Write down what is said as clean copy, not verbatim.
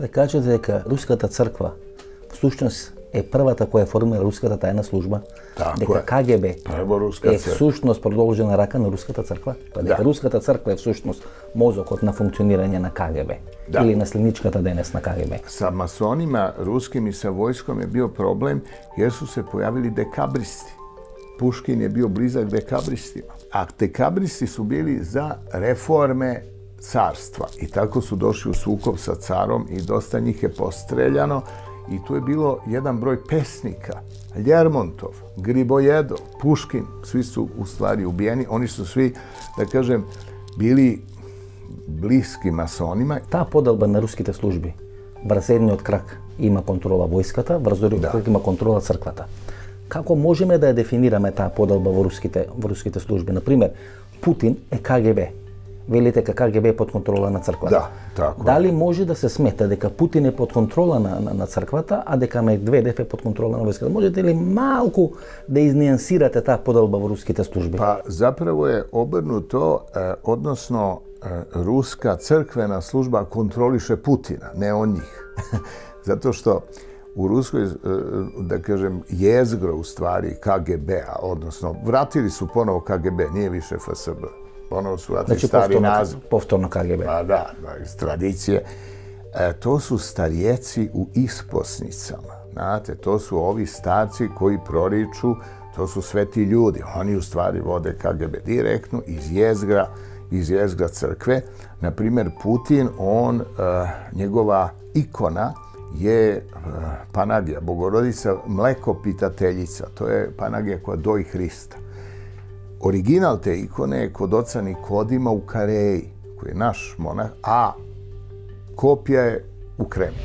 Да кажете дека Руската црква всушност е првата која формира Руската тајна служба, дека КГБ е всушност продолжена рака на Руската црква, дека Руската црква е всушност мозокот на функционирање на КГБ или наследничката денес на КГБ. Sa masonima ruskim i sa vojskom je bio problem jer su se pojavili dekabristi. Puškin je bio blizak dekabristima. A dekabristi su bili za reforme carstva i tako su došli u sukob sa carom i dosta njih je postreljano i tu je bilo jedan broj pesnika. Ljermontov, Gribojedov, Puškin, svi su u stvari ubijeni. Oni su svi, da kažem, bili bliski masonima. Таа поделба на руските служби, врз едниот крак има контрола војската, врз другиот крак има контрола црквата. Како можеме да ја дефинираме таа поделба во руските служби? Например, Путин е КГБ. Велите дека КГБ е под контрола на црквата. Да, тако. Дали може да се смета дека Путин е под контрола на црквата, а дека Медведев е под контрола на војската? Можете ли малку да изнијансирате таа поделба во руските служби? Pa zapravo je obrnuto, odnosno ruska crkvena služba kontroliše Putina, ne on njih. Zato što u Ruskoj, da kažem, jezgro u stvari KGB-a, odnosno vratili su ponovo KGB, nije više FSB. Ponovo su vratili stari naziv. Повторно КГБ. Pa da, iz tradicije. To su starjeci u isposnicama. Znate, to su ovi starci koji proriču, to su sveti ljudi. Oni u stvari vode KGB direktno iz jezgra crkve. Naprimjer, Putin, njegova ikona je Panagija, Bogorodica mlekopitateljica. To je Panagija koja doji Hrista. Original te ikone je kod oca Nikodima u Kareji, koji je naš monah, a kopija je u Kremlju.